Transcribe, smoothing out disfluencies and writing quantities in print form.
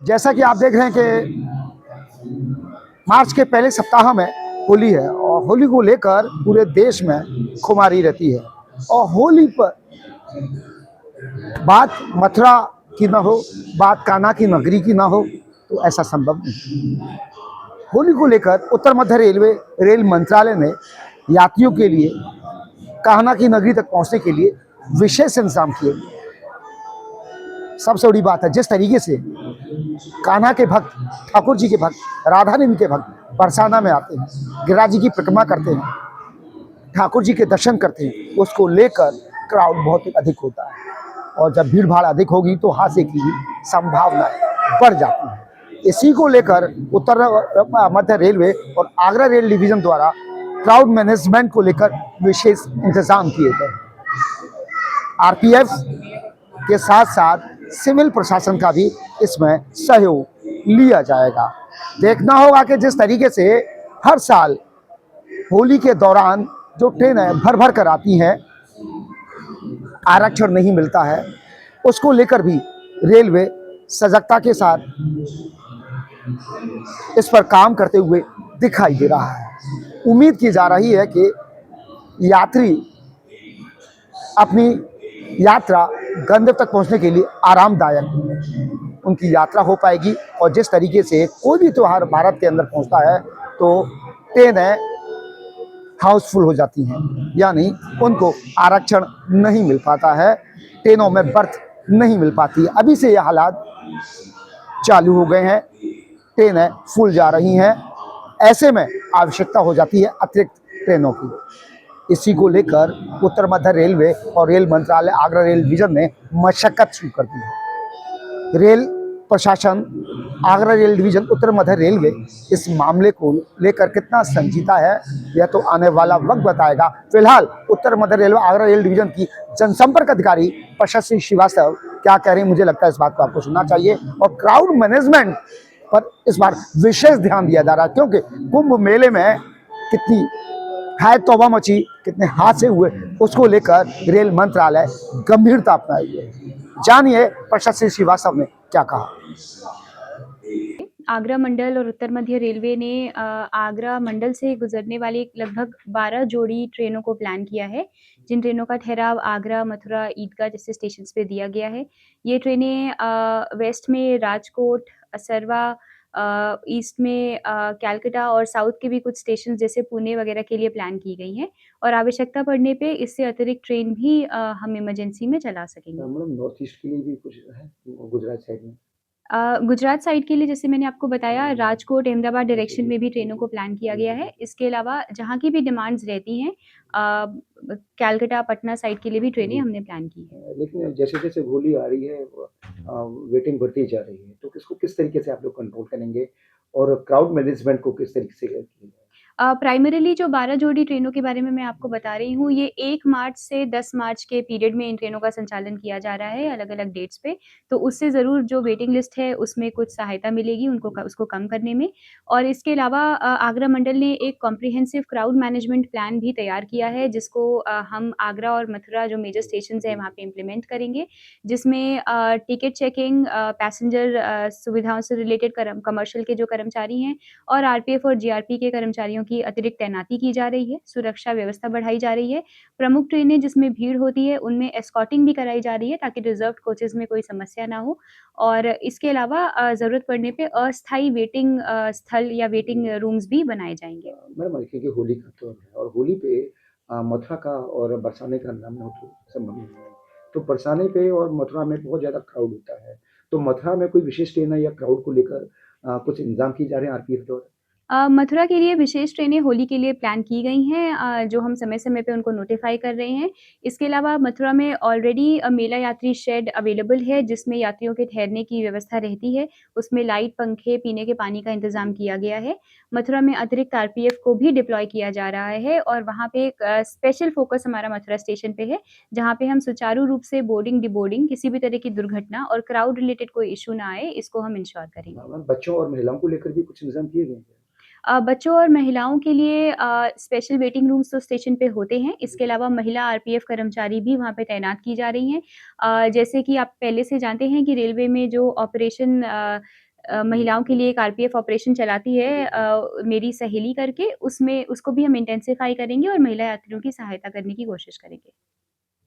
जैसा कि आप देख रहे हैं कि मार्च के पहले सप्ताह में होली है और होली को लेकर पूरे देश में खुमारी रहती है। और होली पर बात मथुरा की ना हो, बात कान्हा की नगरी की ना हो, तो ऐसा संभव नहीं। होली को लेकर उत्तर मध्य रेलवे रेल मंत्रालय ने यात्रियों के लिए कान्हा की नगरी तक पहुंचने के लिए विशेष इंतजाम किए। सबसे बड़ी बात है, जिस तरीके से कान्हा के भक्त, ठाकुर जी के भक्त, राधा रानी के भक्त बरसाना में आते हैं, गिरिराज जी की परिक्रमा करते हैं, ठाकुर जी के दर्शन करते हैं, उसको लेकर क्राउड बहुत ही अधिक होता है। और जब भीड़ भाड़ अधिक होगी तो हादसे की भी संभावनाएं बढ़ जाती है। इसी को लेकर उत्तर मध्य रेलवे और आगरा रेल डिवीजन द्वारा क्राउड मैनेजमेंट को लेकर विशेष इंतजाम किए गए। आरपीएफ के साथ साथ सिविल प्रशासन का भी इसमें सहयोग लिया जाएगा। देखना होगा कि जिस तरीके से हर साल होली के दौरान जो ट्रेनें भर भर कर आती हैं, आरक्षण नहीं मिलता है, उसको लेकर भी रेलवे सजगता के साथ इस पर काम करते हुए दिखाई दे रहा है। उम्मीद की जा रही है कि यात्री अपनी यात्रा गंतव्य तक पहुंचने के लिए आरामदायक उनकी यात्रा हो पाएगी। और जिस तरीके से कोई भी त्यौहार भारत के अंदर पहुंचता है तो ट्रेनें हाउसफुल हो जाती हैं, यानी उनको आरक्षण नहीं मिल पाता है, ट्रेनों में बर्थ नहीं मिल पाती। अभी से ये हालात चालू हो गए हैं, ट्रेनें फुल जा रही हैं, ऐसे में आवश्यकता हो जाती है अतिरिक्त ट्रेनों की। इसी को लेकर उत्तर मध्य रेलवे और रेल मंत्रालय आगरा रेल डिवीजन ने मशक्कत शुरू कर दी है। रेल प्रशासन, आगरा रेल डिवीजन, उत्तर मध्य रेलवे इस मामले को लेकर कितना संजीदा है, यह तो आने वाला वक्त बताएगा। फिलहाल उत्तर मध्य रेलवे आगरा रेल डिवीजन की जनसंपर्क अधिकारी प्रशासन श्रीवास्तव क्या कह रही हैं, मुझे लगता है इस बात को आपको सुनना चाहिए। और क्राउड मैनेजमेंट पर इस बार विशेष ध्यान दिया जा रहा है, क्योंकि कुंभ मेले में कितनी हाय तौबा मची, कितने हादसे हुए, उसको लेकर रेल मंत्रालय गंभीरता अपनाई है। जानिए प्रशासन श्रीवास्तव ने क्या कहा। आगरा मंडल और उत्तर मध्य रेलवे ने आगरा मंडल से गुजरने वाली लगभग 12 जोड़ी ट्रेनों को प्लान किया है, जिन ट्रेनों का ठहराव आगरा, मथुरा, ईदगाह जैसे स्टेशंस पे दिया गया है। ये ट्रेनें वेस्ट में राजकोट, असरवा, ईस्ट में कैलकाटा और साउथ के भी कुछ स्टेशन जैसे पुणे वगैरह के लिए प्लान की गई हैं। और आवश्यकता पड़ने पे इससे अतिरिक्त ट्रेन भी हम इमरजेंसी में चला सकेंगे। मैडम, नॉर्थ ईस्ट के लिए भी कुछ है गुजरात साइड में? गुजरात साइड के लिए जैसे मैंने आपको बताया, राजकोट, अहमदाबाद डायरेक्शन में भी ट्रेनों को प्लान किया गया है। इसके अलावा जहाँ की भी डिमांड्स रहती हैं, कैलकाटा, पटना साइड के लिए भी ट्रेनें हमने प्लान की है। लेकिन जैसे-जैसे होली आ रही है, वेटिंग बढ़ती जा रही है, तो इसको किस तरीके से आप लोग कंट्रोल करेंगे और क्राउड मैनेजमेंट को किस तरीके से करेंगे? प्राइमरीली जो 12 जोड़ी ट्रेनों के बारे में मैं आपको बता रही हूँ, ये 1 मार्च से 10 मार्च के पीरियड में इन ट्रेनों का संचालन किया जा रहा है, अलग-अलग डेट्स पे। तो उससे ज़रूर जो वेटिंग लिस्ट है, उसमें कुछ सहायता मिलेगी उनको उसको कम करने में। और इसके अलावा आगरा मंडल ने एक कॉम्प्रिहेंसिव क्राउड मैनेजमेंट प्लान भी तैयार किया है, जिसको हम आगरा और मथुरा जो मेजर स्टेशंस हैं, वहाँ पे इम्प्लीमेंट करेंगे। जिसमें टिकट चेकिंग, पैसेंजर सुविधाओं से रिलेटेड कमर्शियल के जो कर्मचारी हैं और आरपीएफ और जीआरपी के कर्मचारियों की अतिरिक्त तैनाती की जा रही है, सुरक्षा व्यवस्था बढ़ाई जा रही है। प्रमुख ट्रेनें जिसमें भीड़ होती है, उनमें एस्कॉर्टिंग भी कराई जा रही है ताकि रिज़र्व्ड कोचेज़ में कोई समस्या ना हो। और इसके अलावा ज़रूरत पड़ने पे अस्थायी वेटिंग स्थल या वेटिंग रूम्स भी बनाए जाएँगे। मैडम, क्योंकि होली का त्योहार है और होली पे मथुरा का और बरसाने का नाम हो तो संभव नहीं है। तो बरसाने पे और मथुरा में बहुत ज़्यादा क्राउड होता है। तो मथुरा में कोई विशेष ट्रेन है या क्राउड को लेकर कुछ इंतज़ाम किए जा रहे हैं आरपीएफ द्वारा? मथुरा के लिए विशेष ट्रेनें होली के लिए प्लान की गई हैं, जो हम समय-समय पे उनको नोटिफ़ाई कर रहे हैं। इसके अलावा मथुरा में ऑलरेडी मेला यात्री शेड अवेलेबल है, जिसमें यात्रियों के ठहरने की व्यवस्था रहती है। उसमें लाइट, पंखे, पीने के पानी का इंतज़ाम किया गया है। मथुरा में अतिरिक्त आरपीएफ को भी डिप्लॉय किया जा रहा है और वहाँ पे एक स्पेशल फ़ोकस हमारा मथुरा स्टेशन पे है, जहाँ पे हम सुचारू रूप से बोर्डिंग, डिबोर्डिंग, किसी भी तरह की दुर्घटना और क्राउड रिलेटेड कोई इश्यू ना आए, इसको हम इंश्योर करेंगे। मैम, बच्चों और महिलाओं को लेकर भी कुछ इंतज़ाम किए गए हैं? बच्चों और महिलाओं के लिए स्पेशल वेटिंग रूम्स तो स्टेशन पे होते हैं। इसके अलावा महिला आरपीएफ कर्मचारी भी वहाँ पे तैनात की जा रही हैं। जैसे कि आप पहले से जानते हैं कि रेलवे में जो ऑपरेशन महिलाओं के लिए एक आरपीएफ ऑपरेशन चलाती है मेरी सहेली करके, उसमें उसको भी हम इंटेंसिफ़ाई करेंगे और महिला यात्रियों की सहायता करने की कोशिश करेंगे।